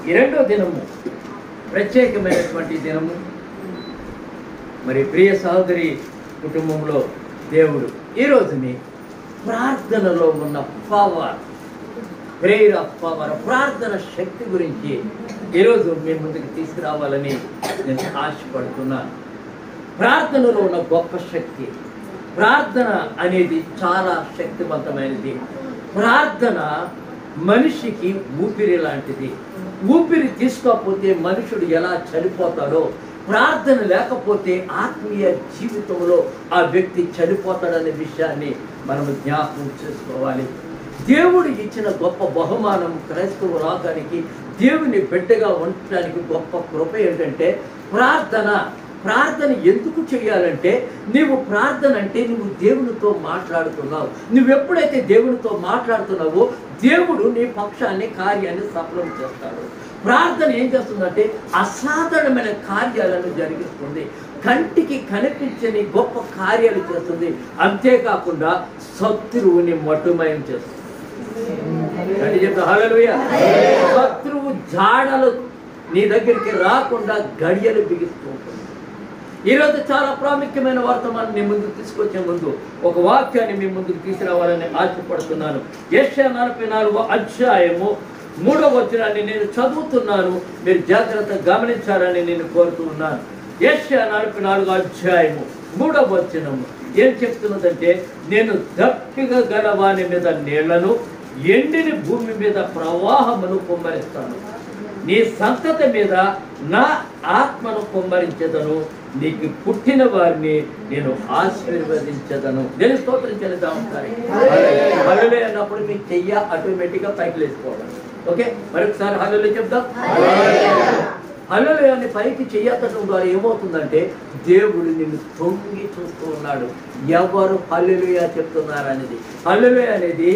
ఈ రెండో దినము ప్రత్యేకమైనటువంటి దినము. మరి ప్రియ సహోదరి కుటుంబంలో దేవుడు ఈ రోజుని ప్రార్థనలో ఉన్న పవర్, ప్రేయర్ ఆఫ్ పవర్, ప్రార్థన శక్తి గురించి ఈరోజు మీ ముందుకు తీసుకురావాలని నేను ఆశపడుతున్నాను. ప్రార్థనలో ఉన్న గొప్ప శక్తి, ప్రార్థన అనేది చాలా శక్తివంతమైనది. ప్రార్థన మనిషికి ఊపిరి లాంటిది. ఊపిరి తీసుకోకపోతే మనుషుడు ఎలా చనిపోతాడో, ప్రార్థన లేకపోతే ఆత్మీయ జీవితంలో ఆ వ్యక్తి చనిపోతాడనే విషయాన్ని మనము జ్ఞాపకం చేసుకోవాలి. దేవుడు ఇచ్చిన గొప్ప బహుమానం క్రైస్తవ లోకానికి, దేవుని బిడ్డగా ఉండటానికి గొప్ప కృప ఏంటంటే ప్రార్థన. ప్రార్థన ఎందుకు చేయాలంటే, నీవు ప్రార్థన అంటే నువ్వు దేవునితో మాట్లాడుతున్నావు. నువ్వు ఎప్పుడైతే దేవునితో మాట్లాడుతున్నావో దేవుడు నీ పక్షాన్ని కార్యాన్ని సఫలం చేస్తాడు. ప్రార్థన ఏం చేస్తుందంటే అసాధారణమైన కార్యాలను జరిగిస్తుంది, కంటికి కనిపించని గొప్ప కార్యాలు చేస్తుంది. అంతేకాకుండా శత్రువుని మటుమయం చేస్తుంది. హల్లెలూయా. శత్రువు జాడలు నీ దగ్గరికి రాకుండా గడియలు బిగిస్తూ ఉంటుంది. ఈరోజు చాలా ప్రాముఖ్యమైన వర్తమానం మీ ముందుకు తీసుకొచ్చే ముందు ఒక వాక్యాన్ని మీ ముందుకు తీసుకురావాలని ఆశపడుతున్నాను. యెషయా 44వ అధ్యాయము 3వ వచనాన్ని నేను చదువుతున్నాను, మీరు జాగ్రత్తగా గమనించాలని నేను కోరుతూ ఉన్నాను. యెషయా 44వ అధ్యాయము 3వ వచనము ఏం చెప్తున్నదంటే, నేను దప్పిక గల వాని మీద నీళ్లను, ఎండిన భూమి మీద ప్రవాహమును కుమ్మరిస్తాను. నీ సంతతి మీద నా ఆత్మను కుమ్మరించదను, నీకు పుట్టిన వారిని నేను ఆశీర్వదించదను. నేను స్తోత్రం చెల్లిద్దాం. హల్లెలూయా అన్నప్పుడు మీ చెయ్య ఆటోమేటిక్గా పైకి లేచిపోవాలి. ఓకే, మరొకసారి హల్లెలూయా చెప్దాం. హల్లెలూయా అని పైకి చెయ్యటం ద్వారా ఏమవుతుందంటే దేవుడు నిన్ను తొంగి చూస్తూ ఉన్నాడు. ఎవరు హల్లెలూయా చెప్తున్నారు అనేది. హల్లెలూయా అనేది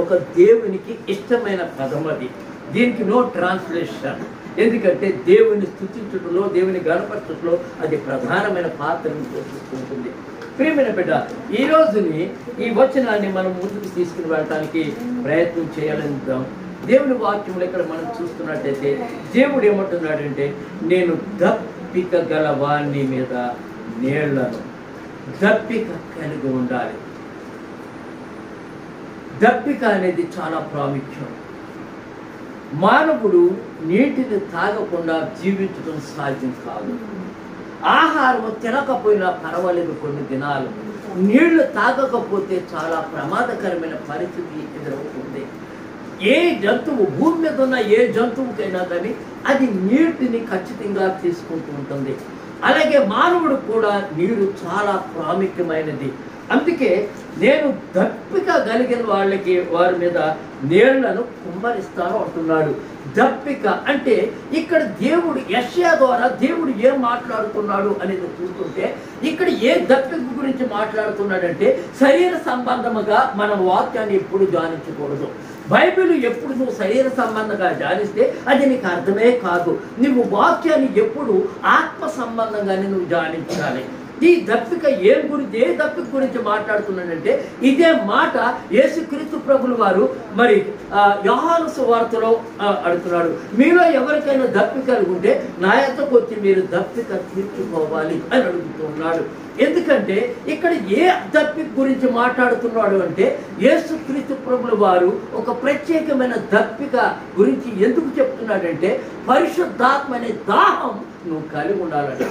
ఒక దేవునికి ఇష్టమైన పదం. అది దీనికి నో ట్రాన్స్లేషన్. ఎందుకంటే దేవుని స్తుతించుటలో, దేవుని గణపరచుటలో అది ప్రధానమైన పాత్రను పోషిస్తుంటుంది. ప్రియమైన బిడ్డ, ఈ రోజుని ఈ వచనాన్ని మనం ముందుకు తీసుకుని వెళ్ళడానికి ప్రయత్నం చేయాలనుకుందాం. దేవుని వాక్యంలో ఇక్కడ మనం చూస్తున్నట్టయితే దేవుడు ఏమంటున్నాడంటే, నేను దప్పిక గల వాణ్ణి మీద నీళ్లను. దప్పిక కలిగి ఉండాలి. దప్పిక అనేది చాలా ప్రాముఖ్యం. మానవుడు నీటిని తాగకుండా జీవించడం సాధ్యం కాదు. ఆహారం తినకపోయినా పర్వాలేదు, కొన్ని దినాలు నీళ్లు తాగకపోతే చాలా ప్రమాదకరమైన పరిస్థితి ఎదురవుతుంది. ఏ జంతువు, భూమి మీద ఉన్న ఏ జంతువుకైనా కానీ అది నీటిని ఖచ్చితంగా తీసుకుంటూ ఉంటుంది. అలాగే మానవుడు కూడా నీరు చాలా ప్రాముఖ్యమైనది. అందుకే నేను దప్పిక కలిగిన వారి మీద నీళ్లను కుమ్మరిస్తాను అంటున్నాడు. దప్పిక అంటే ఇక్కడ దేవుడు యెషయా ద్వారా దేవుడు ఏం మాట్లాడుతున్నాడు అనేది చూస్తుంటే, ఇక్కడ ఏ దప్పిక గురించి మాట్లాడుతున్నాడంటే, శరీర సంబంధముగా మనం వాక్యాన్ని ఎప్పుడు ధ్యానించకూడదు. బైబిల్ ఎప్పుడు నువ్వు శరీర సంబంధంగా ధ్యానిస్తే అది నీకు అర్థమే కాదు. నువ్వు వాక్యాన్ని ఎప్పుడు ఆత్మ సంబంధంగానే నువ్వు ధ్యానించాలి. ఈ దప్పిక ఏ దప్పిక గురించి మాట్లాడుతున్నాడంటే, ఇదే మాట యేసుక్రీస్తు ప్రభులు వారు మరి యోహాను సువార్తలో అడుగుతున్నాడు. మీలో ఎవరికైనా దప్పిక ఉంటే నా యొద్దకు వచ్చి మీరు దప్పిక తీర్చుకోవాలి అని అడుగుతున్నాడు. ఎందుకంటే ఇక్కడ ఏ దప్పిక గురించి మాట్లాడుతున్నాడు అంటే, యేసుక్రీస్తు ప్రభులు వారు ఒక ప్రత్యేకమైన దప్పిక గురించి ఎందుకు చెప్తున్నాడంటే, పరిశుద్ధాత్మ అనే దాహం నువ్వు కలిగి ఉండాలంటే.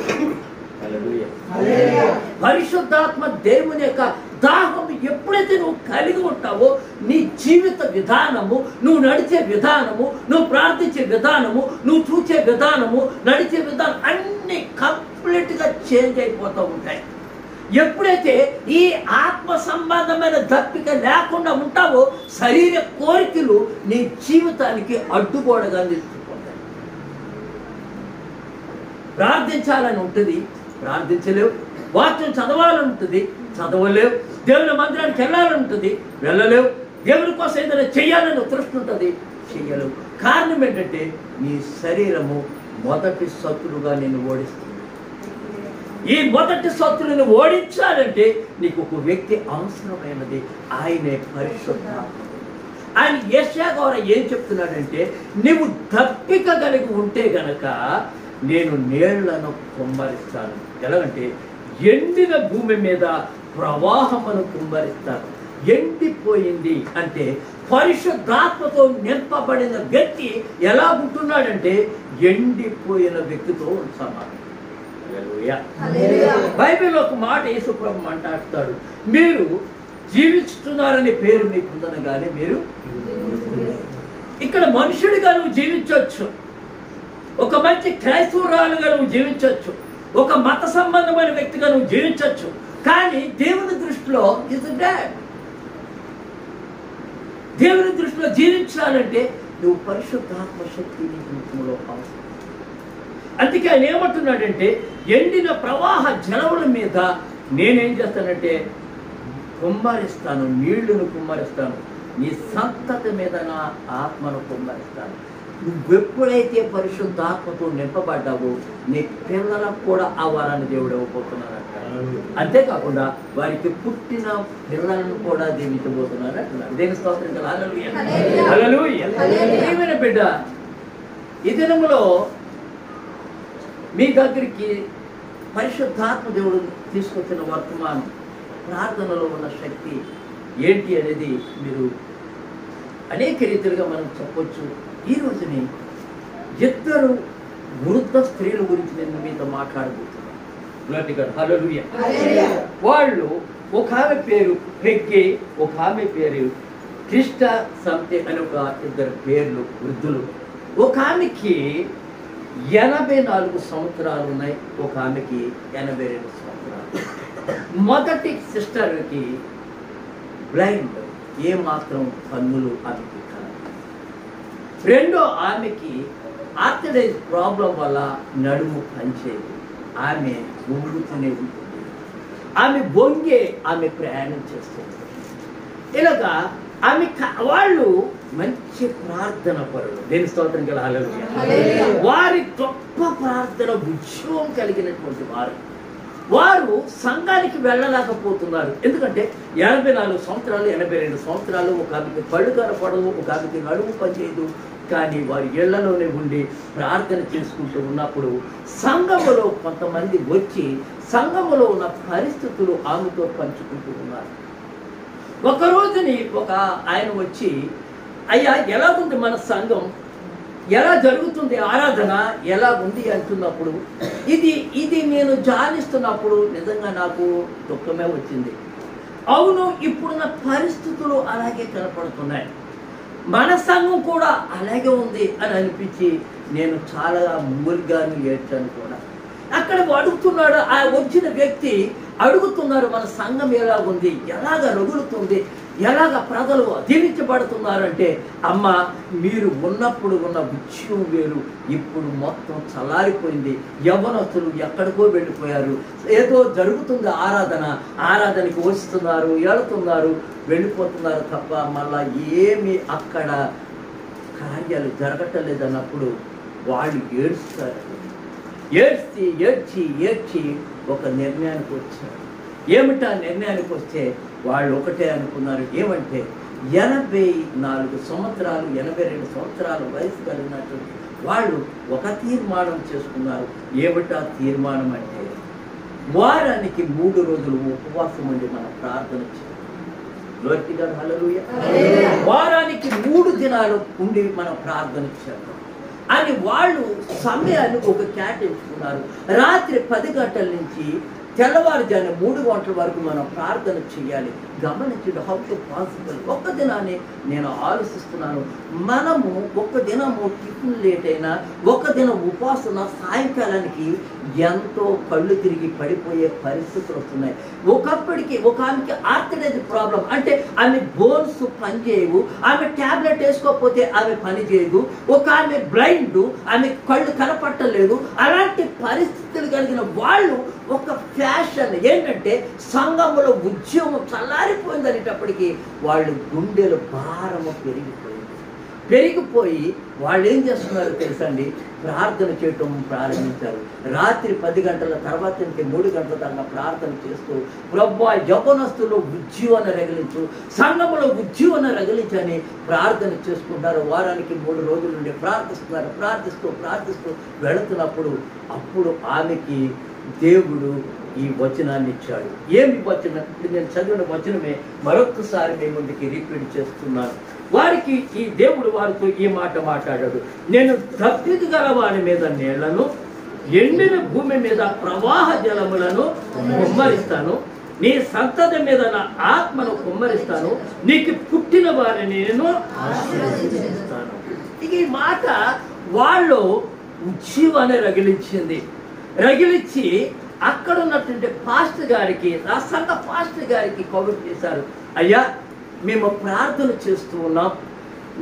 పరిశుద్ధాత్మ దేవుని యొక్క దాహం ఎప్పుడైతే నువ్వు కలిగి ఉంటావో, నీ జీవిత విధానము, నువ్వు నడిచే విధానము, నువ్వు ప్రార్థించే విధానము, నువ్వు చూసే విధానము, నడిచే విధానం అన్ని కంప్లీట్గా చేంజ్ అయిపోతూ ఉంటాయి. ఎప్పుడైతే ఈ ఆత్మ సంబంధమైన దప్పిక లేకుండా ఉంటావో, శరీర కోరికలు నీ జీవితానికి అడ్డుగోడగా నిలిచిపోతాయి. ప్రార్థించాలని ఉంటుంది, ప్రార్థించలేవు. వాక్యం చదవాలని ఉంటుంది, చదవలేవు. దేవుని మందిరానికి వెళ్ళాలని ఉంటుంది, వెళ్ళలేవు. దేవుని కోసం ఏదైనా చెయ్యాలని తృష్టి ఉంటుంది, చెయ్యలేవు. కారణం ఏంటంటే నీ శరీరము మొదటి శత్రువుగా నిన్ను ఓడిస్తుంది. ఈ మొదటి శత్రువుని ఓడించాలంటే నీకు ఒక వ్యక్తి అవసరమైనది, ఆయనే పరిశుద్ధాత్మ. ఆయన యెషయా ద్వారా ఏం చెప్తున్నాడంటే, నువ్వు దప్పిక కలిగి ఉంటే గనక నేను నీళ్లను కుమ్మరిస్తాను. ఎలాగంటే ఎండిన భూమి మీద ప్రవాహమును కుమ్మరిస్తాను. ఎండిపోయింది అంటే పరిశుద్ధాత్మతో నింపబడిన వ్యక్తి ఎలా ఉంటున్నాడంటే ఎండిపోయిన వ్యక్తితో సమానం. బైబిల్ ఒక మాట యేసుప్రభు మాట్లాడతాడు, మీరు జీవిస్తున్నారనే పేరు మీకు ఉందని కానీ మీరు ఇక్కడ మనుషుడిగా నువ్వు జీవించవచ్చు, ఒక మంచి క్రైస్తవురాలుగా నువ్వు జీవించవచ్చు, ఒక మత సంబంధమైన వ్యక్తిగా నువ్వు జీవించవచ్చు, కానీ దేవుని దృష్టిలో ఇస్ డాడ్. దేవుని దృష్టిలో జీవించాలంటే నువ్వు పరిశుద్ధాత్మ శక్తి నీ జీవితంలో అవసరం. అందుకే ఆయన ఏమంటున్నాడంటే, ఎండిన ప్రవాహ జలముల మీద నేనేం చేస్తానంటే కుమ్మరిస్తాను, నీళ్లను కుమ్మరిస్తాను, నీ సంతతి మీద నా ఆత్మను కుమ్మరిస్తాను. నువ్వెప్పుడైతే పరిశుద్ధాత్మతో నింపబడ్డావో నీ పిల్లలకు కూడా ఆ వరాన్ని దేవుడు ఇవ్వబోతున్నాడు అంటాడు. అంతేకాకుండా వారికి పుట్టిన పిల్లలను కూడా దీవించబోతున్నాడు అంటున్నాడు. దేని స్తోత్రం ఏమైనా బిడ్డ, ఈ దినములో మీ దగ్గరికి పరిశుద్ధాత్మ దేవుడు తీసుకొచ్చిన వర్తమానం, ప్రార్థనలో ఉన్న శక్తి ఏంటి అనేది మీరు అనేక రీతిలుగా మనం చెప్పొచ్చు. ఈ రోజుని ఇద్దరు వృద్ధ స్త్రీల గురించి నేను మీతో మాట్లాడబోతున్నాను. హల్లెలూయా. వాళ్ళు, ఒక ఆమె పేరు పెగ్గే, ఒక ఆమె పేరు క్రిస్ట సంతే అని ఒక ఇద్దరు పేర్లు వృద్ధులు. ఒక ఆమెకి 84 సంవత్సరాలు ఉన్నాయి, ఒక ఆమెకి 82 సంవత్సరాలు. మొదటి సిస్టర్కి బ్లైండ్, ఏమాత్రం కన్నులు ఆమెకి కాదు. రెండో ఆమెకి ఆర్థరైటిస్ ప్రాబ్లం వల్ల నడుము పనిచేయదు, ఆమె వంగుతూనే ఉంటుంది, ఆమె బొంగే ఆమె ప్రయాణం చేస్తుంది. ఇలాగా ఆమె వాళ్ళు మంచి ప్రార్థన పరులు. దేని స్తోత్రం గల హల్లెలూయా. వారి గొప్ప ప్రార్థన ఉద్యోగం కలిగినటువంటి వారు సంఘానికి వెళ్ళలేకపోతున్నారు. ఎందుకంటే 84 సంవత్సరాలు 82 సంవత్సరాలు, ఒక ఆమెకి కళ్ళు కనపడవు, ఒక ఆమెకి నడుము పనిచేయదు, కానీ వారి ఇళ్లలోనే ఉండి ప్రార్థన చేసుకుంటూ ఉన్నప్పుడు సంఘములో కొంతమంది వచ్చి సంఘములో ఉన్న పరిస్థితులు ఆమెతో పంచుకుంటూ ఉన్నారు. ఒక రోజుని ఒక ఆయన వచ్చి, అయ్యా ఎలాగుంది మన సంఘం, ఎలా జరుగుతుంది ఆరాధన, ఎలా ఉంది అంటున్నప్పుడు ఇది నేను ధ్యానిస్తున్నప్పుడు నిజంగా నాకు దుఃఖమే వచ్చింది. అవును, ఇప్పుడున్న పరిస్థితులు అలాగే కనపడుతున్నాయి, మన సంఘం కూడా అలాగే ఉంది అని అనిపించి నేను చాలా మూలిగాను ఏడ్చాను కూడా. అక్కడ అడుగుతున్నాడు, ఆ వచ్చిన వ్యక్తి అడుగుతున్నారు, మన సంఘం ఎలా ఉంది, ఎలాగ రగులుతుంది, ఎలాగ ప్రజలు దీవించబడుతున్నారంటే, అమ్మ మీరు ఉన్నప్పుడు ఉన్న విషయం వేరు, ఇప్పుడు మొత్తం చల్లారిపోయింది, యవ్వనస్తులు ఎక్కడికో వెళ్ళిపోయారు, ఏదో జరుగుతుంది ఆరాధనకి వస్తున్నారు, వెళుతున్నారు, వెళ్ళిపోతున్నారు తప్ప మళ్ళా ఏమి అక్కడ కార్యాలు జరగటం లేదన్నప్పుడు వాళ్ళు ఏడుస్తారు. ఏడ్చి ఒక నిర్ణయానికి వచ్చారు. ఏమిటా నిర్ణయానికి వస్తే వాళ్ళు ఒకటే అనుకున్నారు, ఏమంటే 84 సంవత్సరాలు 82 సంవత్సరాల వయసు కలిగినటువంటి వాళ్ళు ఒక తీర్మానం చేసుకున్నారు. ఏమిటా తీర్మానం అంటే, వారానికి 3 రోజులు ఉపవాసం ఉండి మనం ప్రార్థన చేయాలి. హల్లెలూయా. వారానికి 3 దినాలు ఉండి మనం ప్రార్థన చేద్దాం అని వాళ్ళు సమయాన్ని ఒక కేటాయించుకున్నారు. రాత్రి 10 గంటల నుంచి తెల్లవారుజాము 3 గంటల వరకు మనం ప్రార్థన చేయాలి. గమనించండి, హౌ టు పాసిబుల్. ఒక్క దినాన్ని నేను ఆలోచిస్తున్నాను, మనము ఒక్క దినము టిఫిన్ లేట్ అయినా, ఒక్క దినం ఉపవాసన సాయంకాలానికి ఎంతో కళ్ళు తిరిగి పడిపోయే పరిస్థితులు వస్తున్నాయి. ఒకప్పటికి ఒక ఆమెకి ఆర్థరైటిస్ ప్రాబ్లం, అంటే ఆమె బోన్స్ పనిచేయవు, ఆమె ట్యాబ్లెట్ వేసుకోకపోతే ఆమె పని చేయదు, ఒక ఆమె బ్లైండ్, ఆమె కళ్ళు కనపట్టలేదు. అలాంటి పరిస్థితులు కలిగిన వాళ్ళు ఒక ఫ్యాషన్ ఏంటంటే సంఘములో ఉద్యమం చల్లారిపోయింది అనేటప్పటికీ వాళ్ళు గుండెల భారము పెరిగిపోయింది. పెరిగిపోయి వాళ్ళు ఏం చేస్తున్నారో తెలుసండి, ప్రార్థన చేయటం ప్రారంభించారు. రాత్రి 10 గంటల తర్వాత నుంచి 3 గంటల దాకా ప్రార్థన చేస్తూ, ప్రభువా యవ్వనస్తులు ఉజ్జీవన రగిలించు, సంఘములో ఉజ్జీవన రగిలించని ప్రార్థన చేసుకుంటారు. వారానికి 3 రోజుల నుండి ప్రార్థిస్తున్నారు. ప్రార్థిస్తూ వెళుతున్నప్పుడు అప్పుడు ఆమెకి దేవుడు ఈ వచనాన్ని ఇచ్చాడు. ఏమి వచనం? ఇప్పుడు నేను చదివిన వచనమే మరొకసారి మీ ముందుకి రిపీట్ చేస్తున్నాను. వారికి ఈ దేవుడు వారితో ఈ మాట మాట్లాడాడు, నేను తప్పిది గల వారి మీద నీళ్లను, ఎండిన భూమి మీద ప్రవాహ జలములను కుమ్మరిస్తాను, నీ సంతతి మీద నా ఆత్మను కుమ్మరిస్తాను, నీకు పుట్టిన వారిని నేను ఆశీర్వదిస్తాను. ఇక ఈ మాట వాళ్ళు ఉజ్జీవాన్ని రగిలించి అక్కడ ఉన్నటువంటి పాస్టర్ గారికి, ఆ సంఘ పాస్టర్ గారికి కబురు చేశారు, అయ్యా మేము ప్రార్థన చేస్తూ ఉన్నాం,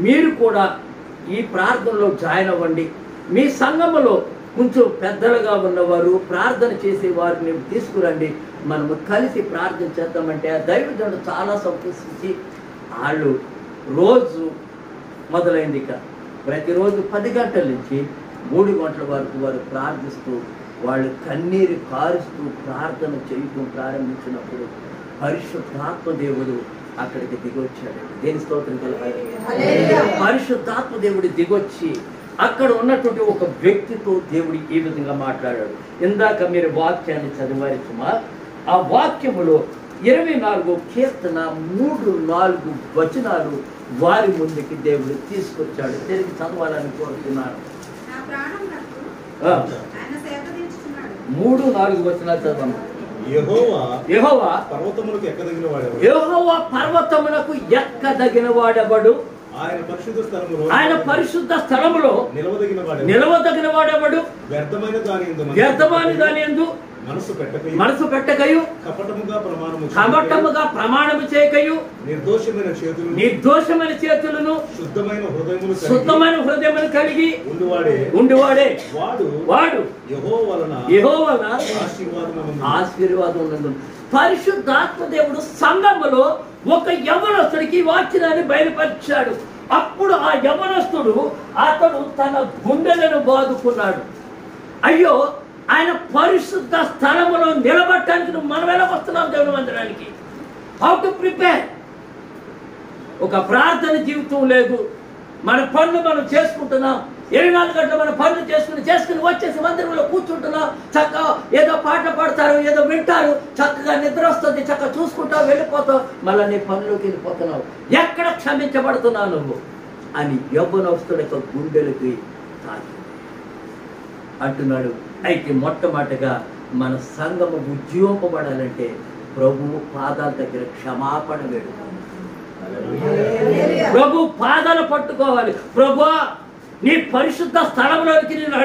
మీరు కూడా ఈ ప్రార్థనలో జాయిన్ అవ్వండి, మీ సంఘములో కొంచెం పెద్దలుగా ఉన్నవారు ప్రార్థన చేసే వారిని తీసుకురండి, మనము కలిసి ప్రార్థన చేద్దామంటే ఆ దైవజనుడు చాలా సంతోషించి వాళ్ళు రోజు మొదలైంది. ఇక ప్రతిరోజు 10 గంటల నుంచి 3 గంటల వరకు వారు ప్రార్థిస్తూ, వాళ్ళు కన్నీరు కారుస్తూ ప్రార్థన చేయటం ప్రారంభించినప్పుడు పరిశుద్ధాత్మ దేవుడు అక్కడికి దిగొచ్చాడు. దేని స్తోత్రం కలగాలి. పరిశుద్ధాత్మ దేవుడు దిగొచ్చి అక్కడ ఉన్నటువంటి ఒక వ్యక్తితో దేవుడు ఈ విధంగా మాట్లాడాడు. ఇందాక మీరు వాక్యాన్ని చదివారు సుమా. ఆ వాక్యములో 24వ కీర్తన 3-4 వచనాలు వారి ముందుకి దేవుడు తీసుకొచ్చాడు. తిరిగి చదవాలని కోరుతున్నాను. 3-4 వచనాలు చదవను. యెహోవా పర్వతమునకు ఎక్కదగిన వాడెవడు? ఆయన పరిశుద్ధ స్థలములో నిలవదగిన వాడెవడు? వ్యర్థమైన దాని యందు మనసు పెట్టకయు, కపటముగా ప్రమాణము చేయకయు, నిర్దోషమైన చేతులను శుద్ధమైన హృదయమును కలిగి ఉండువాడే వాడు యెహోవా ఆశీర్వాదం ఉన్నది. పరిశుద్ధాత్మ దేవుడు సంఘములో ఒక యవనస్తుడికి వాక్యాన్ని బయలుపరిచాడు. అప్పుడు ఆ యవనస్తుడు అతడు తన గుండెలను బాదుకున్నాడు. అయ్యో, ఆయన పరిశుద్ధ స్థలములో నిలబడటానికి మనం ఎలా వస్తున్నాం దేవుని మందిరానికి? How to prepare? ఒక ప్రార్థన జీవితం లేదు. మన పనులు మనం చేసుకుంటున్నాం. 24 గంటలు మన పనులు చేసుకుని వచ్చేసి మందిరంలో కూర్చుంటున్నాం. చక్కగా ఏదో పాట పాడతారు, ఏదో వింటారు, చక్కగా నిద్ర వస్తుంది, చక్కగా చూసుకుంటావు, వెళ్ళిపోతావు, మళ్ళీ నీ పనులోకి వెళ్ళిపోతున్నావు. ఎక్కడ క్షమించబడుతున్నావు నువ్వు అని యవ్వనస్తుడి యొక్క గుండెలకి తాకి అంటున్నాడు. అయితే మొట్టమొదటిగా మన సంఘము ఉజ్జీవింపబడాలంటే ప్రభువు పాదాల దగ్గర క్షమాపణ వేడుకోవాలి. ప్రభు పాదాలు పట్టుకోవాలి. ప్రభువా, నీ పరిశుద్ధ స్థలంలోకి నేను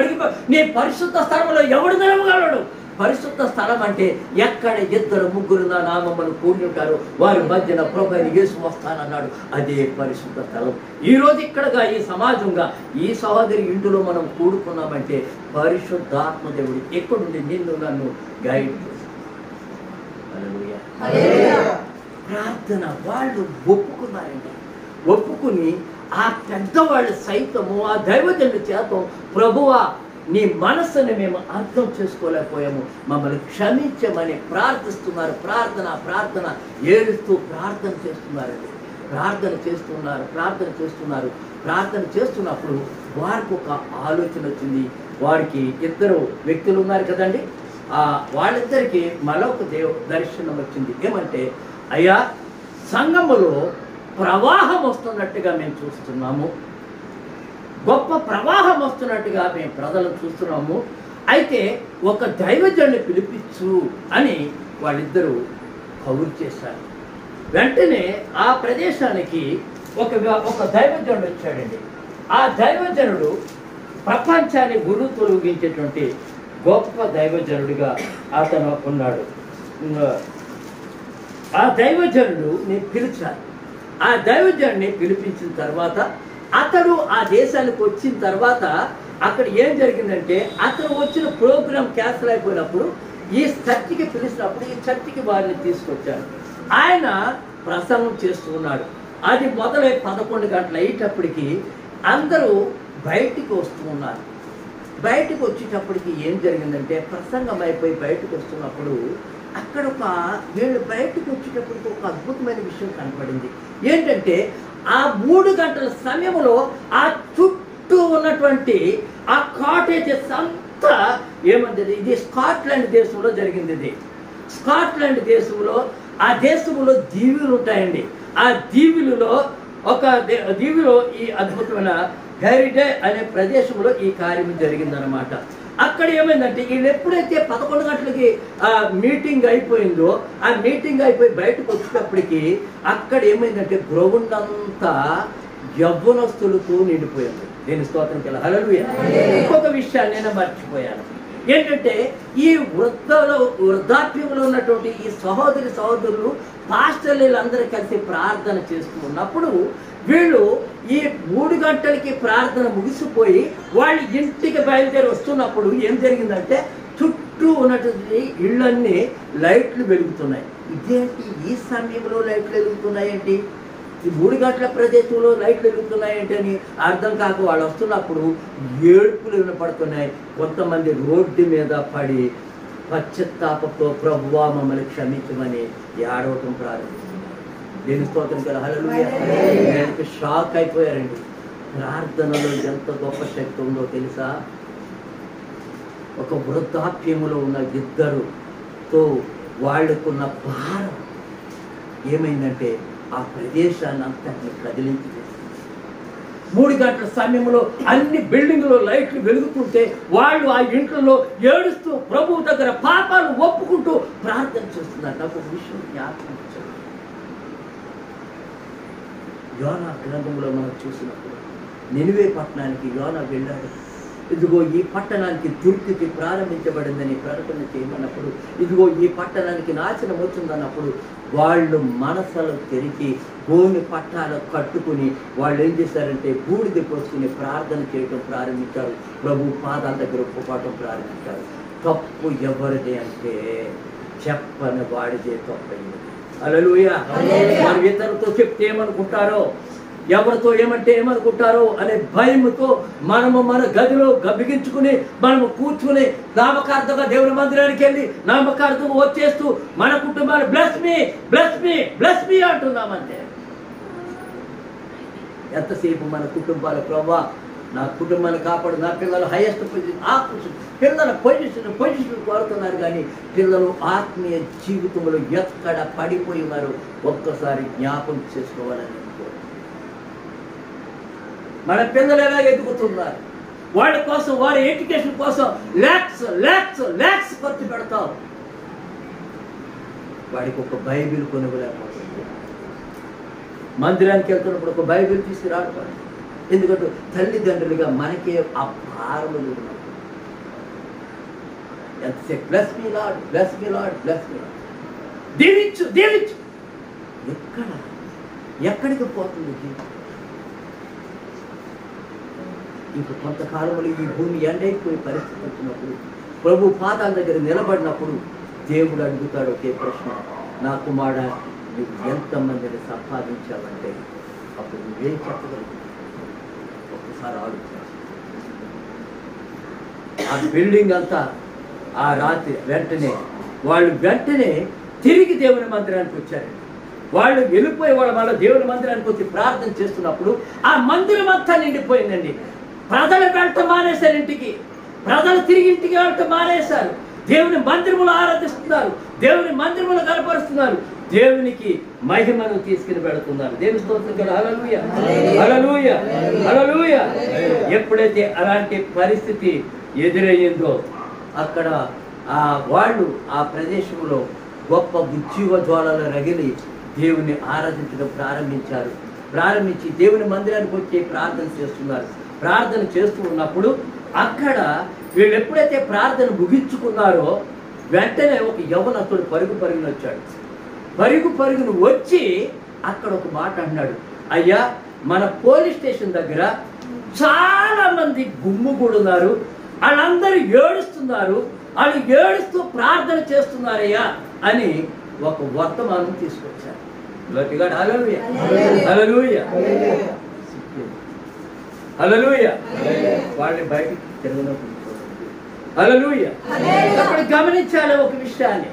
నీ పరిశుద్ధ స్థలంలో ఎవడు నిలవగలడు? పరిశుద్ధ స్థలం అంటే ఎక్కడ 2-3 నా నామమును కూడి ఉంటారు, వారి మధ్యన ప్రభువైన యేసు వస్తానన్నాడు. అదే పరిశుద్ధ స్థలం. ఈరోజు ఇక్కడగా ఈ సమాజంగా ఈ సహోదరి ఇంటిలో మనం కూడుకున్నామంటే పరిశుద్ధాత్మ దేవుడు ఎక్కడుండి నిన్ను నన్ను గైడ్ చేస్తాడు. ప్రార్థన వాళ్ళు ఒప్పుకున్నారండి. ఒప్పుకుని ఆ పెద్దవాళ్ళు సైతము ఆ దైవజనుడి చేత, ప్రభువా నీ మనస్సుని మేము అర్థం చేసుకోలేకపోయాము, మమ్మల్ని క్షమించమని ప్రార్థిస్తున్నారు. ప్రార్థన ఏడుస్తూ ప్రార్థన చేస్తున్నప్పుడు వారికి ఒక ఆలోచన వచ్చింది. వారికి 2 వ్యక్తులు ఉన్నారు కదండి. వాళ్ళిద్దరికి మరొక దర్శనం వచ్చింది. ఏమంటే, అయ్యా, సంఘములో ప్రవాహం వస్తున్నట్టుగా మేము చూస్తున్నాము, గొప్ప ప్రవాహం వస్తున్నట్టుగా మేము ప్రజలను చూస్తున్నాము. అయితే ఒక దైవజనుడిని పిలిపించు అని వాళ్ళిద్దరూ కబురు చేశారు. వెంటనే ఆ ప్రదేశానికి ఒక దైవజనుడు వచ్చాడండి. ఆ దైవజనుడు ప్రపంచాన్ని గురువు తొలగించేటువంటి గొప్ప దైవజనుడిగా అతను ఉన్నాడు. ఆ దైవజనుడు నేను పిలిచాను. ఆ దైవజనుడిని పిలిపించిన తర్వాత అతడు ఆ దేశానికి వచ్చిన తర్వాత అక్కడ ఏం జరిగిందంటే, అతను వచ్చిన ప్రోగ్రాం క్యాన్సిల్ అయిపోయినప్పుడు ఈ చర్చికి పిలిచినప్పుడు ఈ చర్చికి వారిని తీసుకొచ్చారు. ఆయన ప్రసంగం చేస్తూ ఉన్నాడు. అది మొదలై 11 గంటలు అయ్యేటప్పటికి అందరూ బయటికి వస్తూ ఉన్నారు. బయటకు వచ్చేటప్పటికి ఏం జరిగిందంటే, ప్రసంగం అయిపోయి బయటకు వస్తున్నప్పుడు అక్కడ వీళ్ళు బయటకు వచ్చేటప్పటికి ఒక అద్భుతమైన విషయం కనపడింది. ఏంటంటే ఆ 3 గంటల సమయంలో ఆ చుట్టూ ఉన్నటువంటి ఆ కాటేజెస్ అంతా ఏమంది, ఇది స్కాట్లాండ్ దేశంలో జరిగింది. ఇది స్కాట్లాండ్ దేశంలో, ఆ దేశంలో దీవులు ఉంటాయండి. ఆ దీవులలో దీవిలో ఈ అద్భుతమైన హెరిడే అనే ప్రదేశంలో ఈ కార్యం జరిగిందనమాట. అక్కడ ఏమైందంటే, వీళ్ళు ఎప్పుడైతే 11 గంటలకి ఆ మీటింగ్ అయిపోయిందో, ఆ మీటింగ్ అయిపోయి బయటకు వచ్చేటప్పటికి అక్కడ ఏమైందంటే గ్రౌండ్ అంతా యవ్వనస్తులతో నిండిపోయింది. నేను స్తోత్రం కెళ్ళ హల్లెలూయా. ఇంకొక విషయాన్ని నేను మర్చిపోయాను. ఏంటంటే ఈ వృద్ధాప్యంలో ఉన్నటువంటి ఈ సహోదరులు పాస్టర్లు వీళ్ళందరూ కలిసి ప్రార్థన చేస్తూ ఉన్నప్పుడు వీళ్ళు ఈ 3 గంటలకి ప్రార్థన ముగిసిపోయి వాళ్ళ ఇంటికి బయలుదేరి వస్తున్నప్పుడు ఏం జరిగిందంటే, చుట్టూ ఉన్నటువంటి ఇళ్ళన్నీ లైట్లు వెలుగుతున్నాయి. ఇదేంటి ఈ సమయంలో లైట్లు వెలుగుతున్నాయేంటి, ఈ 3 గంటల ప్రదేశంలో లైట్లు వెలుగుతున్నాయేంటి అని అర్థం కాక వాళ్ళు వస్తున్నప్పుడు ఏడుపులు వినపడుతున్నాయి. కొంతమంది రోడ్డు మీద పడి పశ్చాత్తాపంతో ప్రభువా మమ్మల్ని క్షమించమని ఏడవటం ప్రారంభిస్తున్నారు. దేని స్తోత్రం కదా హల్లెలూయా. నేను షాక్ అయిపోయారండి. ప్రార్థనలో ఎంత గొప్ప శక్తి ఉందో తెలుసా. ఒక వృద్ధాప్యములో ఉన్న ఇద్దరుతో వాళ్ళకున్న భారం ఏమైందంటే ఆ ప్రదేశాన్ని అంతటిని కదిలించి 3 గంటల సమయంలో అన్ని బిల్డింగ్లో లైట్లు వెలుగుతుంటే వాళ్ళు ఆ ఇంట్లో ఏడుస్తూ ప్రభువు దగ్గర పాపాలు ఒప్పుకుంటూ ప్రార్థన చేస్తున్నారు. నాకు ఒక విషయం జ్ఞాపకం వచ్చాడు. యోనా గ్రంథంలో మనం చూసినప్పుడు నినివే పట్టణానికి యోనా వెళ్ళాడు. ఇదిగో ఈ పట్టణానికి దుర్గతి ప్రారంభించబడిందని ప్రకటన చేయమన్నప్పుడు, ఇదిగో ఈ పట్టణానికి నాశనం వచ్చిందన్నప్పుడు వాళ్ళు మనసులో తెరికి భూమి పట్టాలు కట్టుకుని వాళ్ళు ఏం చేశారంటే బూడిద పోసుకుని ప్రార్థన చేయటం ప్రారంభించారు. ప్రభు పాదాల దగ్గర ఒప్పుకోవటం ప్రారంభించారు. తప్పు ఎవరిది అంటే చెప్పని వాడిదే తప్పైంది. హల్లెలూయా. మరి ఇతరులతో చెప్తే ఏమనుకుంటారో, ఎవరితో ఏమంటే ఏమనుకుంటారో అనే భయంతో మనము మన గదిలో బిగించుకుని మనము కూర్చుని నామకార్థంగా దేవుని మందిరానికి వెళ్ళి నామకార్థంగా వచ్చేస్తూ మన కుటుంబాలు bless me bless me bless me అంటున్నామంటే ఎంతసేపు మన కుటుంబాల ప్రభావ నా కుటుంబాన్ని కాపాడు, నా పిల్లలు హైయెస్ట్ పొజిషన్, ఆ పిల్లల పొజిషన్ కోరుతున్నారు. కానీ పిల్లలు ఆత్మీయ జీవితంలో ఎక్కడ పడిపోయి ఉన్నారు ఒక్కసారి జ్ఞాపకం చేసుకోవాలని. మన పిల్లలు ఎలా ఎదుగుతున్నారు, వాళ్ళ కోసం వారి ఎడ్యుకేషన్ కోసం లాక్స్ ఖర్చు పెడతాం. వాడికి ఒక బైబిల్ కొనుగోలేకపోతుంది. మందిరానికి వెళ్తున్నప్పుడు ఒక బైబిల్ తీసుకురాడు. ఎందుకంటే తల్లిదండ్రులుగా మనకే ఆ భారములు ఉన్నాయి. ఎంతసేపు bless me lord bless me lord bless me lord, దీవించు దీవించు. ఎక్కడికి పోతుంది జీవితం? ఇంక కొంతకాలంలో ఈ భూమి ఎండైపోయే పరిస్థితి వచ్చినప్పుడు ప్రభు పాదాల దగ్గర నిలబడినప్పుడు దేవుడు అడుగుతాడు ఒకే ప్రశ్న, నా కుమారుడా నువ్వు ఎంతమందిని సంపాదించావంటే అప్పుడు నువ్వేం చెప్పగలవు? ఒక్కసారి ఆలోచించు. ఆ బిల్డింగ్ అంతా ఆ రాత్రి వెంటనే తిరిగి దేవుని మందిరానికి వచ్చారు. వాళ్ళు వెళ్ళిపోయి వాళ్ళ దేవుని మందిరానికి వచ్చి ప్రార్థన చేస్తున్నప్పుడు ఆ మందిరం అంతా నిండిపోయిందండి. ప్రజలు వెళ్ళటం మానేశారు, ఇంటికి ప్రజలు తిరిగి ఇంటికి వెళ్ళటం మానేశారు. దేవుని మందిరములు ఆరాధిస్తున్నారు, దేవుని మందిరములు కనపరుస్తున్నారు, దేవునికి మహిమను తీసుకుని పెడుతున్నారు. దేవుని స్తోత్రం హల్లెలూయా హల్లెలూయా హల్లెలూయా. ఎప్పుడైతే అలాంటి పరిస్థితి ఎదురయ్యిందో అక్కడ వాళ్ళు ఆ ప్రదేశంలో గొప్ప ఉజ్జీవ జ్వాలలు రగిలి దేవుని ఆరాధించడం ప్రారంభించి దేవుని మందిరానికి వచ్చి ప్రార్థన చేస్తున్నారు. ప్రార్థన చేస్తూ ఉన్నప్పుడు అక్కడ వీళ్ళు ఎప్పుడైతే ప్రార్థన ముగించుకున్నారో వెంటనే ఒక యవ్వనస్తుడు పరుగున వచ్చాడు. పరుగును వచ్చి అక్కడ ఒక మాట అన్నాడు, అయ్యా మన పోలీస్ స్టేషన్ దగ్గర చాలా మంది గుమ్ముగూడున్నారు, వాళ్ళందరూ ఏడుస్తున్నారు, వాళ్ళు ఏడుస్తూ ప్రార్థన చేస్తున్నారయ్యా అని ఒక వర్తమానం తీసుకొచ్చారు. హల్లెలూయా హల్లెలూయా. హల్లెలూయా. వాళ్ళని బయటికి తిరగనప్పుడు హల్లెలూయా. అప్పుడు గమనించాలి ఒక విషయాన్ని.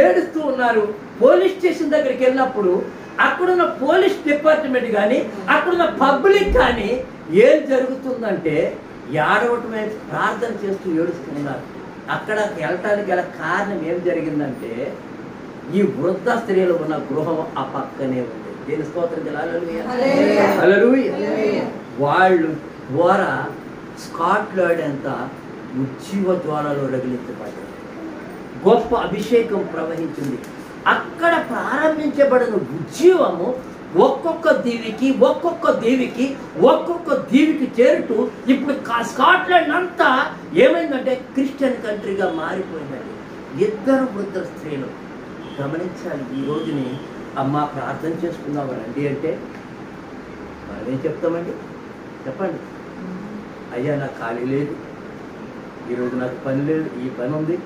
ఏడుస్తూ ఉన్నారు. పోలీస్ స్టేషన్ దగ్గరికి వెళ్ళినప్పుడు అక్కడున్న పోలీస్ డిపార్ట్మెంట్ కానీ అక్కడున్న పబ్లిక్ కానీ ఏం జరుగుతుందంటే ఏడవటమే, ప్రార్థన చేస్తూ ఏడుస్తున్నారు. అక్కడ వెళ్ళటానికి గల కారణం ఏం జరిగిందంటే ఈ వృద్ధ స్త్రీలు ఉన్న గృహం ఆ పక్కనే ఉంది. దేని స్తోత్రం హల్లెలూయా. హల్లెలూయా. వాళ్ళు ద్వారా స్కాట్లాండ్ అంతా ఉజ్జీవ జ్వాలలో రగిలించబడ్డారు. గొప్ప అభిషేకం ప్రవహించింది. అక్కడ ప్రారంభించబడిన ఉజ్జీవము ఒక్కొక్క దీవికి చేరుతూ ఇప్పుడు స్కాట్లాండ్ అంతా ఏమైందంటే క్రిస్టియన్ కంట్రీగా మారిపోయిందండి. ఇద్దరు వృద్ధ స్త్రీలు గమనించాలి. ఈ రోజుని అమ్మ ప్రార్థన చేసుకుందాం రండి అంటే మనం ఏం చెప్తామండి? చెప్పండి. అయ్యా నాకు ఖాళీ లేదు, ఈరోజు నాకు పని లేదు, ఈ పని ఉంది,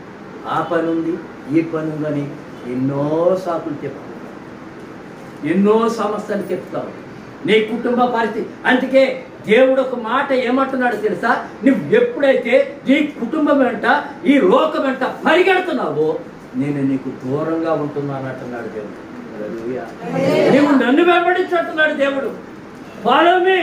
ఆ పని ఉంది, ఈ పని ఉందని ఎన్నో సాకులు చెప్తాం, ఎన్నో సమస్యలు చెప్తాం. నీ కుటుంబ పరిస్థితి. అందుకే దేవుడు ఒక మాట ఏమంటున్నాడు తెలుసా? నువ్వు ఎప్పుడైతే నీ కుటుంబం వెంట ఈ లోకం వెంట పరిగెడుతున్నావో నేను నీకు దూరంగా ఉంటున్నాను అంటున్నాడు దేవుడు. నువ్వు నన్ను వెంబడించు అంటున్నాడు దేవుడు. ఫాలో మీ,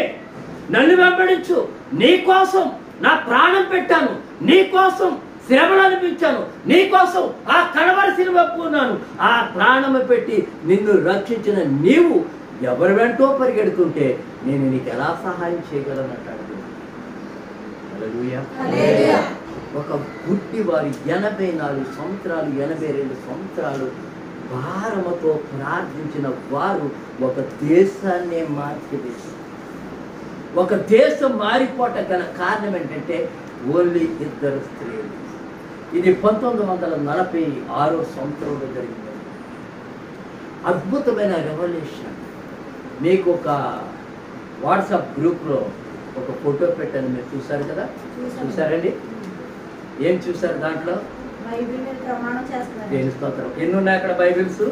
నన్ను వెంబడించు. నీ కోసం నా ప్రాణం పెట్టాను, నీ కోసం శ్రమలు అనిపించాను, నీ కోసం ఆ కలవరి సిలువ ఒప్పుకున్నాను. ఆ ప్రాణము పెట్టి నిన్ను రక్షించిన నీవు ఎవరి వెంటో పరిగెడుతుంటే నేను నీకు ఎలా సహాయం చేయగలను అంటాడు. హల్లెలూయా. ఒక గుడ్డి వారి 84 సంవత్సరాలు 82 సంవత్సరాలు భారముతో ప్రార్థించిన వారు ఒక దేశాన్నే మార్చివేశారు. ఒక దేశం మారిపోవటం గల కారణం ఏంటంటే ఓన్లీ ఇద్దరు స్త్రీలు. ఇది 1946 సంవత్సరంలో జరిగింది. అద్భుతమైన రెవల్యూషన్. మీకు ఒక వాట్సాప్ గ్రూప్లో ఒక ఫోటో పెట్టాను, మీరు చూసారు కదా? చూసారండి? ఏం చూసారు దాంట్లో? దేని స్తోత్రం. ఎన్ని ఉన్నాయి అక్కడ బైబిల్స్?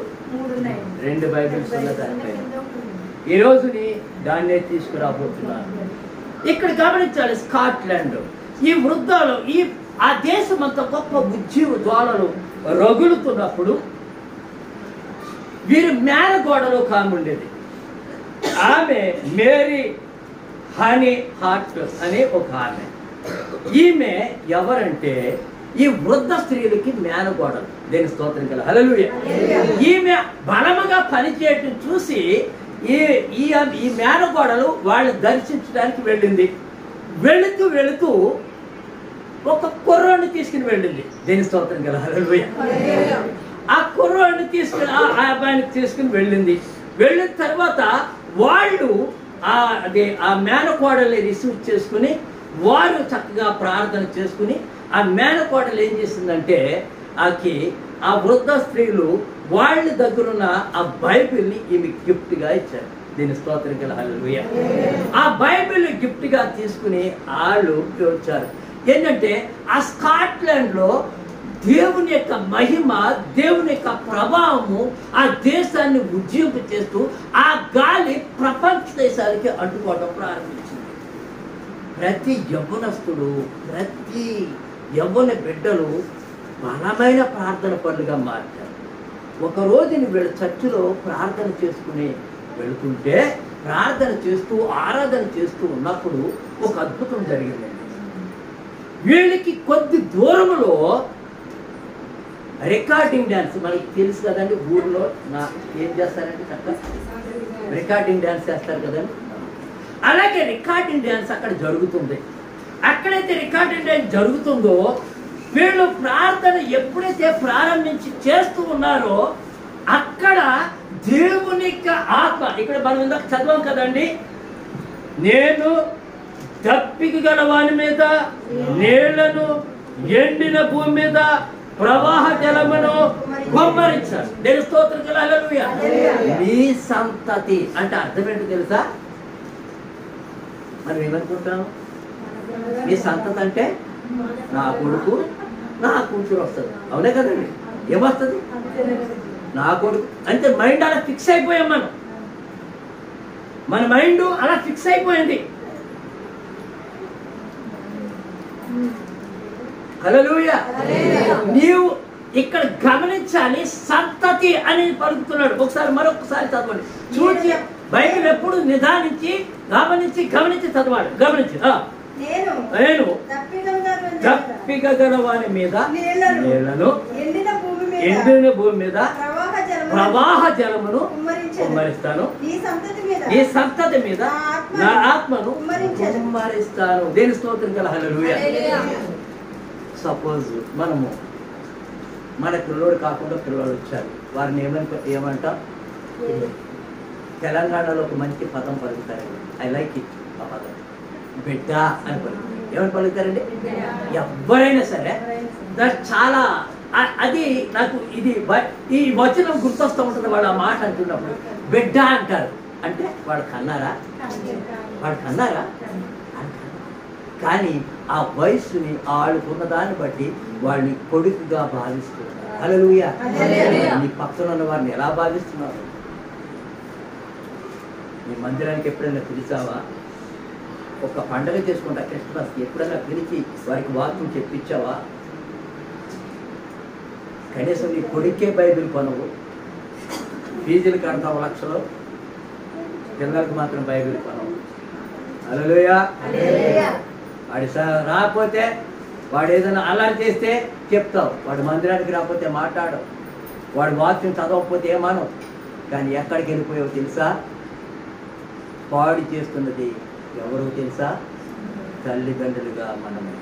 2 బైబిల్స్ దానిపైన. ఈ రోజుని దాన్నే తీసుకురాబోతున్నారు. ఇక్కడ గమనించాలి, స్కాట్లాండ్ ఈ వృద్ధాలు ఆ దేశం అంతా గొప్ప ఉజ్జీవ జ్వాలలు రగులుతున్నప్పుడు వీరి మేనగోడలో కాముండేది. ఆమె మేరీ హనీ హార్ట్ అనే ఒక ఆమె. ఈమె ఎవరంటే ఈ వృద్ధ స్త్రీలకి మేనగోడలు. దేని స్తోత్రం కదా. హల్లెలూయా. ఈమె బలముగా పనిచేయటం చూసి ఈ మేనగోడలు వాళ్ళు దర్శించడానికి వెళ్ళింది. వెళుతూ ఒక కుర్రాన్ని తీసుకుని వెళ్ళింది. దేని స్తోత్రం కదా. హల్లెలూయా. ఆ కుర్రాన్ని తీసుకుని ఆ అబ్బాయిని తీసుకుని వెళ్ళింది. వెళ్ళిన తర్వాత వాళ్ళు ఆ మేనకోడల్ని రిసీవ్ చేసుకుని వారు చక్కగా ప్రార్థన చేసుకుని ఆ మేనకోడలు ఏం చేసిందంటే ఆ వృద్ధ స్త్రీలు వాళ్ళ దగ్గరున్న ఆ బైబిల్ని ఈమె గిఫ్ట్గా ఇచ్చారు. దీని స్తోత్రం కదా. హల్లెలూయా. ఆ బైబిల్ గిఫ్ట్గా తీసుకుని వాళ్ళు వచ్చారు. ఏంటంటే ఆ స్కాట్లాండ్లో దేవుని యొక్క మహిమ, దేవుని యొక్క ప్రభావము ఆ దేశాన్ని ఉజ్జీంపు చేస్తూ ఆ గాలి ప్రపంచ దేశాలకి అంటుకోవడం ప్రారంభించింది. ప్రతి యవ్వనస్తుడు, ప్రతి యవ్వన బిడ్డలు బలమైన ప్రార్థన పనులుగా మార్చారు. ఒకరోజు వీళ్ళు చర్చిలో ప్రార్థన చేసుకుని వెళుతుంటే ప్రార్థన చేస్తూ ఆరాధన చేస్తూ ఉన్నప్పుడు ఒక అద్భుతం జరిగిందండి. వీళ్ళకి కొద్ది దూరంలో రికార్డింగ్ డ్యాన్స్, మనకి తెలుసు కదండి, ఊర్లో ఏం చేస్తారంటే చక్కగా రికార్డింగ్ డ్యాన్స్ చేస్తారు కదండి. అలాగే రికార్డింగ్ డ్యాన్స్ అక్కడ జరుగుతుంది. అక్కడైతే రికార్డింగ్ డ్యాన్స్ జరుగుతుందో వీళ్ళు ప్రార్థన ఎప్పుడైతే ప్రారంభించి చేస్తూ ఉన్నారో అక్కడ దేవుని ఆత్మ, ఇక్కడ మనం ఇందాక చదవం కదండి, నేను దప్పిక గల వాని మీద నీళ్లను ఎండిన భూమి మీద ప్రవాహ జలమును కుమ్మరించారు. దేని స్తోత్రం కదా. హల్లెలూయా. నీ సంతతి అంటే అర్థం ఏంటో తెలుసా? మనం ఏమనుకుంటాం? నీ సంతతి అంటే నా కొడుకు నా కూతురు వస్తుంది. అవునే కదండి. ఏమొస్తుంది? నా కొడుకు అంటే మైండ్ అలా ఫిక్స్ అయిపోయాం. మన మైండ్ అలా ఫిక్స్ అయిపోయింది. హల్లెలూయా. నీవు ఇక్కడ గమనించాలి, సంతతి అని పలుకుతున్నాడు. ఒకసారి మరొకసారి చదవండి. చూచి బైబిల్ ఎప్పుడు నిదానించి గమనించి చదవాలి. గమనించి నేను దప్పిక గల వారి మీద నీళ్లను, ఎండిన భూమి మీద ప్రవాహ జలమును కుమ్మరిస్తాను, ఈ సంతతి మీద నా ఆత్మను కుమ్మరిస్తాను. దేని స్తోత్రం గల హల్లెలూయా. సపోజ్ మన పిల్లోడు కాకుండా పిల్లవాడు వచ్చారు, వారిని ఏమంటాం? తెలంగాణలో ఒక మంచి పదం పలుకుతారు, ఐ లైక్ ఇట్. ఆ పదం బిడ్డ అని పలుకుతారు. ఏమని పలుకుతారండి? ఎవరైనా సరే చాలా అది నాకు ఈ వచనం గుర్తొస్తూ ఉంటుంది. వాడు ఆ మాట అంటున్నప్పుడు బిడ్డ అంటారు. అంటే వాడు కన్నారా కానీ ఆ వయస్సుని ఆడుకున్న దాన్ని బట్టి వాళ్ళని కొడుకుగా భావిస్తున్నారు. హల్లెలూయా. నీ పక్కన ఉన్న వారిని ఎలా భావిస్తున్నారు? నీ మందిరానికి ఎప్పుడైనా పిలిచావా? ఒక పండగ చేసుకుంటా క్రిస్మస్కి ఎప్పుడైనా పిలిచి వారికి వాక్యం చెప్పించావా? కనీసం నీ కొడుకే బైబిల్ కొనవు, ఫీజులు కడతావు లక్షలు, పిల్లలకు మాత్రం బైబిల్ కొనవు. హల్లెలూయా. వాడి రాకపోతే, వాడు ఏదైనా అల్లరి చేస్తే చెప్తావు, వాడు మందిరానికి రాకపోతే మాట్లాడవు, వాడు వాక్యం చదవకపోతే ఏమానవు. కానీ ఎక్కడికి వెళ్ళిపోయావు తెలుసా? పాడు చేస్తున్నది ఎవరో తెలుసా? తల్లిదండ్రులుగా మనమే.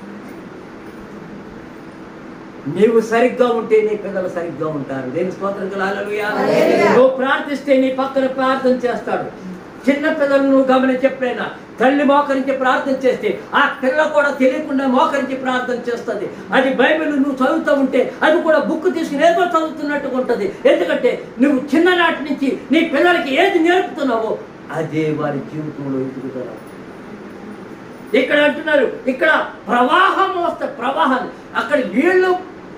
నీవు సరిగ్గా ఉంటే నీ పిల్లలు సరిగ్గా ఉంటారు. దేని స్తోత్రం గల హల్లెలూయా. నువ్వు ప్రార్థిస్తే నీ పక్కన ప్రార్థన చేస్తాడు. చిన్న పిల్లలు నువ్వు గమనించి ఎప్పుడైనా తల్లి మోకరించి ప్రార్థన చేస్తే ఆ పిల్ల కూడా తెలియకుండా మోకరించి ప్రార్థన చేస్తుంది. అది బైబిల్ నువ్వు చదువుతూ ఉంటే అది కూడా బుక్ తీసుకుని ఏదో చదువుతున్నట్టుగా ఉంటుంది. ఎందుకంటే నువ్వు చిన్ననాటి నుంచి నీ పిల్లలకి ఏది నేర్పుతున్నావో అదే వారి జీవితంలో ఎదుగుతున్నావు. ఇక్కడ అంటున్నారు, ఇక్కడ ప్రవాహం వస్తే ప్రవాహం, అక్కడ వీళ్ళు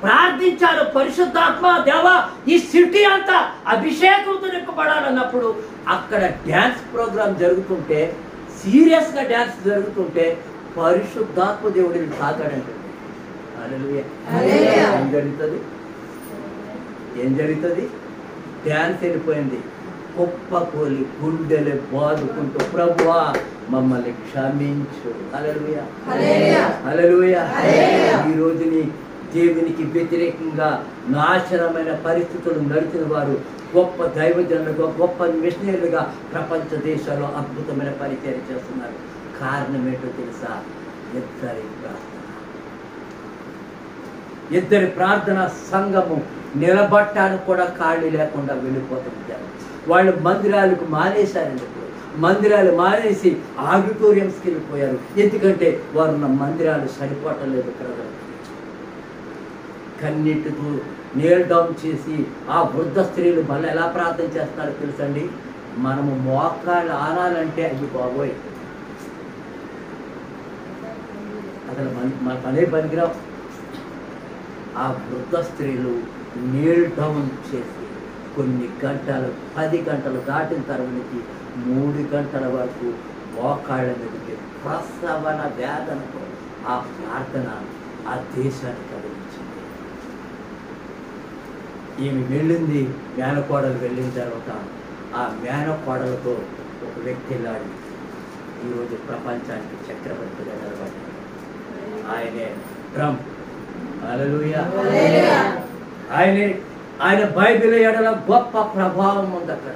ప్రార్థించారు, పరిశుద్ధాత్మ దేవా ఈ సిటీ అంతా అభిషేకంతో నింపబడాలన్నప్పుడు అక్కడ డ్యాన్స్ ప్రోగ్రాం జరుగుతుంటే, సీరియస్గా డ్యాన్స్ జరుగుతుంటే పరిశుద్ధాత్మ దేవుడిని తాకాడంటే ఏం జరుగుతుంది? డ్యాన్స్ వెళ్ళిపోయింది. కుప్పకూలి గుండెలు బాదుకుంటూ ప్రభువా మమ్మల్ని క్షమించు. హల్లెలూయా. హల్లెలూయా. ఈ రోజుని దేవునికి వ్యతిరేకంగా నాశనమైన పరిస్థితులు నడిచిన వారు గొప్ప దైవజనులుగా, గొప్ప మిషనరీలుగా ప్రపంచ దేశాల్లో అద్భుతమైన పరిచయం చేస్తున్నారు. కారణం ఏంటో తెలుసా? ఇద్దరి ప్రార్థన సంఘము నిలబట్టానికి కూడా ఖాళీ లేకుండా వెళ్ళిపోతున్నారు. వాళ్ళు మందిరాలకు మానేశారండి. మందిరాలు మానేసి ఆడిటోరియంస్కి వెళ్ళిపోయారు. ఎందుకంటే వారు ఉన్న మందిరాలు సరిపోవటం లేదు. ప్రజలు కన్నీటితో నేల్ డౌన్ చేసి ఆ వృద్ధ స్త్రీలు మళ్ళీ ఎలా ప్రార్థన చేస్తారో తెలుసండి? మనము మోకాళ్ళు ఆనాలంటే అయ్యి బాబోయ్ అసలు మన పనే పనికిరావు. ఆ వృద్ధ స్త్రీలు నేల్ డౌన్ చేసి కొన్ని గంటలు, 10 గంటలు దాటిన తర్వాత 3 గంటల వరకు మోకాళ్ళ మీదకి ప్రసవన వేదనతో ఆ ప్రార్థన ఆ దేశాన్ని కలిగించింది. ఈమె వెళ్ళింది, మేనకోడలు వెళ్ళిన తర్వాత ఆ మేనకోడలతో ఒక వ్యక్తి వెళ్ళాడు. ఈరోజు ప్రపంచానికి చక్రవర్తిగా నిలబడ్డాడు. ఆయనే ట్రంప్. హల్లెలూయా. ఆయన బైబిల్ ఎడల గొప్ప ప్రభావం ఉంది. అక్కడ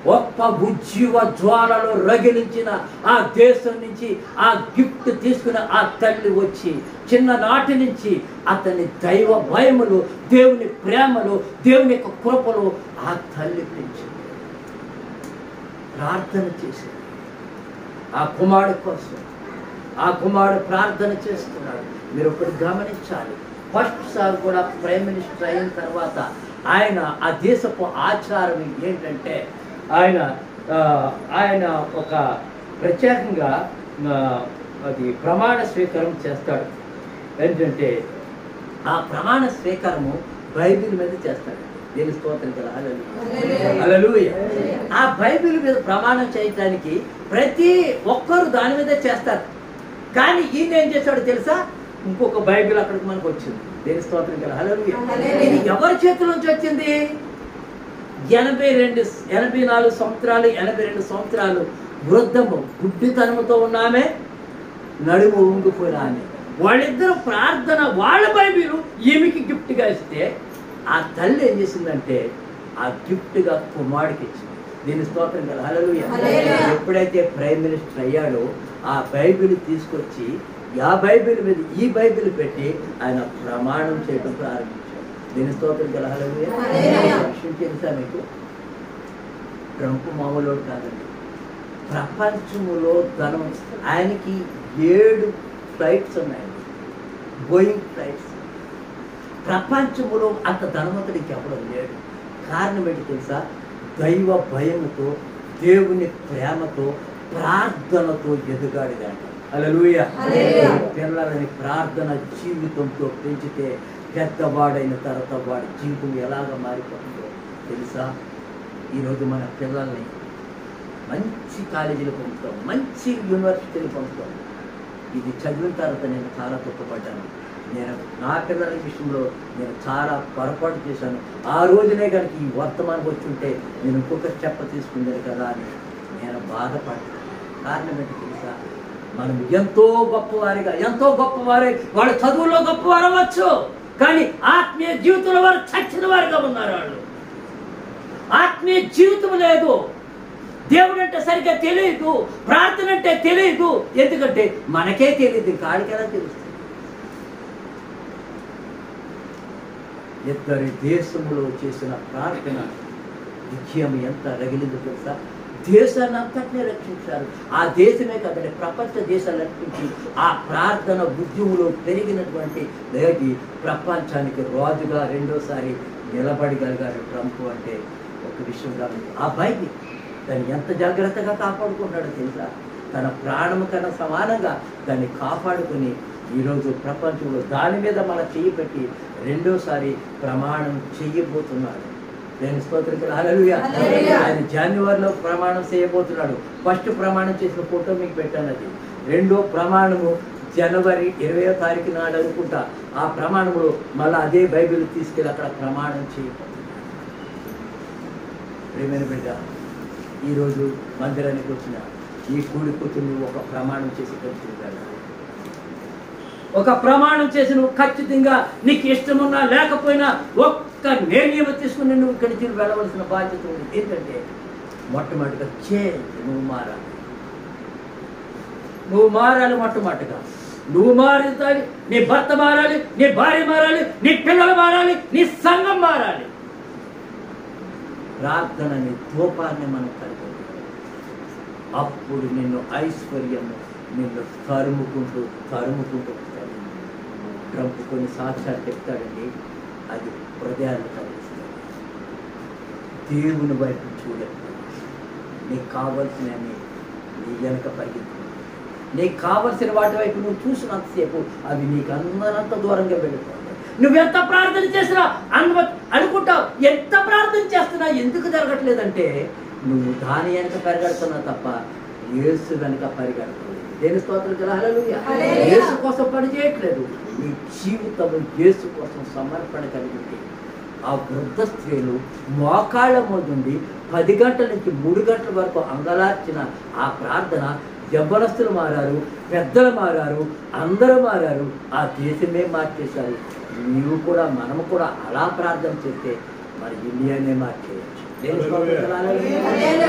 గొప్ప ఉజ్జీవ జ్వాలలో రగిలించిన ఆ దేశం నుంచి ఆ గిఫ్ట్ తీసుకున్న ఆ తల్లి వచ్చి చిన్ననాటి నుంచి అతని దైవ భయములు, దేవుని ప్రేమలు, దేవుని యొక్క కృపలు ఆ తల్లి పెంచింది. ప్రార్థన చేసింది ఆ కుమారుడు కోసం. ఆ కుమారుడు ప్రార్థన చేస్తున్నాడు. మీరు ఒకటి గమనించాలి. ఫస్ట్ సార్ కూడా ప్రైమ్ మినిస్టర్ అయిన తర్వాత ఆయన ఆ దేశపు ఆచారం ఏంటంటే ఆయన ఒక ప్రత్యేకంగా అది ప్రమాణ స్వీకారం చేస్తాడు. ఏంటంటే ఆ ప్రమాణ స్వీకారము బైబిల్ మీద చేస్తాడు. దేని స్తోత్రం కదా. హల్లెలూయా. ఆ బైబిల్ మీద ప్రమాణం చేయడానికి ప్రతి ఒక్కరు దాని మీదే చేస్తారు. కానీ ఈయన ఏం చేశాడు తెలుసా? ఇంకొక బైబిల్ అక్కడికి మనకు వచ్చింది. దేని స్తోత్రం కదా, హల్లెలూయా. ఇది ఎవరి చేతుల నుంచి వచ్చింది? 84 సంవత్సరాలు 82 సంవత్సరాలు వృద్ధము గుడ్డితనముతో ఉన్నామే, నడుము ఉంగిపోయిన ఆమె, వాళ్ళిద్దరు ప్రార్థన, వాళ్ళ బైబిల్ ఈమెకి గిఫ్ట్గా ఇస్తే ఆ తల్లి ఏం చేసిందంటే ఆ గిఫ్ట్గా కుమారుడికి ఇచ్చింది. దీని స్తోత్రం కదా, హల్లెలూయా. ఎప్పుడైతే ప్రైమ్ మినిస్టర్ అయ్యాడో ఆ బైబిల్ తీసుకొచ్చి ఆ బైబిల్ మీద ఈ బైబిల్ పెట్టి ఆయన ప్రమాణం చేయడం ప్రారంభించాడు. దీని స్తోత్రం కదా, హల్లెలూయా. విషయం తెలుసా మీకు? ట్రంప్ మామూలు కాదండి. ప్రపంచములో ధనం, ఆయనకి 7 ఫ్లైట్స్ ఉన్నాయండి, బోయింగ్ ఫ్లైట్స్. ప్రపంచంలో అంత ధనవంతుడికి ఎవరు లేడు. కారణం ఏంటి తెలుసా? దైవ భయముతో, దేవుని ప్రేమతో, ప్రార్థనతో ఎదుగాడు దాంట్లో. హల్లెలూయా. పిల్లలని ప్రార్థన జీవితంతో పెంచితే పెద్దవాడైన తర్వాత వాడి జీవితం ఎలాగ మారిపోతుందో తెలుసా? ఈరోజు మన పిల్లల్ని మంచి కాలేజీలు పంపుతాం, మంచి యూనివర్సిటీలు పంపుతాం. ఇది చదివిన తర్వాత నేను చాలా తప్పుపడ్డాను. నేను నా పిల్లల విషయంలో నేను చాలా పొరపాటు చేశాను. ఆ రోజునే కనుక ఈ వర్తమానం వచ్చి ఉంటే నేను ఇంకొక స్టెప్ తీసుకుందాను కదా అని నేను బాధపడ్డాను. కారణం ఏంటి తెలుసా? మనం ఎంతో గొప్పవారే, వాళ్ళు చదువులో గొప్పవారు అవ్వచ్చు, కానీ ఆత్మీయ జీవితంలో వారు చచ్చిన వారుగా ఉన్నారు. వాళ్ళు ఆత్మీయ జీవితం లేదు, దేవుడు అంటే సరిగ్గా తెలియదు, ప్రార్థన అంటే తెలియదు. ఎందుకంటే మనకే తెలియదు, కాడికెలా తెలుస్తుంది? ఇద్దరి దేశంలో చేసిన ప్రార్థన విజయం ఎంత రగిలిందో తెలుసా? దేశాన్ని అంతటినే రక్షించారు. ఆ దేశమే కాదండి, ప్రపంచ దేశాలు రక్షించి ఆ ప్రార్థన ఉద్యమంలో పెరిగినటువంటి దేవి ప్రపంచానికి రాజుగా రెండోసారి నిలబడగలిగారు ట్రంప్. అంటే ఒక విషయం కాదు, ఆ బైబిల్ దాన్ని ఎంత జాగ్రత్తగా కాపాడుకున్నాడో తెలుసా? తన ప్రాణము కన్నా సమానంగా దాన్ని కాపాడుకుని ఈరోజు ప్రపంచంలో దాని మీద మన చెయ్యి పెట్టి రెండోసారి ప్రమాణం చెయ్యబోతున్నాడు. దేని స్తోత్రం కదా, హల్లెలూయా. ఆయన జనవరిలో ప్రమాణం చేయబోతున్నాడు. ఫస్ట్ ప్రమాణం చేసిన ఫోటో మీకు పెట్టాను. అది రెండో ప్రమాణము జనవరి 20వ తారీఖు నాడు అనుకుంటా. ఆ ప్రమాణంలో మళ్ళీ అదే బైబిల్ తీసుకెళ్ళి అక్కడ ప్రమాణం చేయబోతున్నాడు. ప్రియమైన బిడ్డ, ఈరోజు మందిరానికి వచ్చిన ఈ కూడి కూతుర్ని ఒక ప్రమాణం చేసి పెట్టుకుంటాడు. ఒక ప్రమాణం చేసి నువ్వు ఖచ్చితంగా నీకు ఇష్టమున్నా లేకపోయినా ఒక్క నిర్ణయం తీసుకుని నువ్వు ఇక్కడి నుంచి వెళ్ళవలసిన బాధ్యత ఉంది. ఏంటంటే మొట్టమొదటిగా నువ్వు మారాలి. మొట్టమొదటిగా నువ్వు మారాలి, నీ భర్త మారాలి, నీ భార్య మారాలి, నీ పిల్లలు మారాలి, నీ సంఘం మారాలి. ప్రార్థనని ధూపాన్ని మనం కలిగి అప్పుడు నిన్ను ఐశ్వర్యము నిన్ను తరుముకుంటూ ట్రంప్ కొన్ని సాక్ష్యాలు చెప్తాడండి. అది హృదయాన్ని కలిగిస్తుంది. దేవుని వైపు చూడలేదు. నీకు కావలసిన నీ వెనక పరిగెత్తు. నీకు కావలసిన వాటి వైపు నువ్వు చూసినంతసేపు అవి నీకు అందరంత దూరంగా వెళ్ళిపోతాయి. నువ్వెంత ప్రార్థన చేసినా అనుకుంటావు, ఎంత ప్రార్థన చేస్తున్నా ఎందుకు జరగట్లేదంటే నువ్వు దాని వెనక పరిగెడుతున్నావు తప్ప యేసు వెనక పరిగెడుతున్నావు. దేని స్తోత్రం కదా, హల్లెలూయా. యేసు కోసం పని చేయట్లేదు. నీ జీవితం యేసు కోసం సమర్పణ కలిగింది. ఆ వృద్ధ స్త్రీలు మోకాళ్ళ ముందుండి 10 గంటల నుంచి 3 గంటల వరకు అంగలార్చిన ఆ ప్రార్థన యవ్వనస్తులు మారారు, పెద్దలు మారారు, అందరూ మారారు. ఆ దేశమే మార్చేశారు. నీవు కూడా మనము కూడా అలా ప్రార్థన చేస్తే మరి ఇండియానే మార్చేయచ్చు.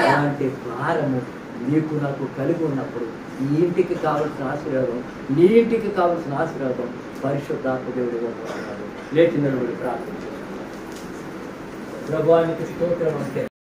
అలాంటి భారము నీకు నాకు కలిగి ఉన్నప్పుడు ఈ ఇంటికి కావలసిన ఆశీర్వాదం, నీ ఇంటికి కావలసిన ఆశీర్వాదం పరిశుద్ధాత్మ దేవుడి లేచి నిలబడి ప్రార్థన చేస్తున్నాడు. ప్రభువానికి స్తోత్రం అంటే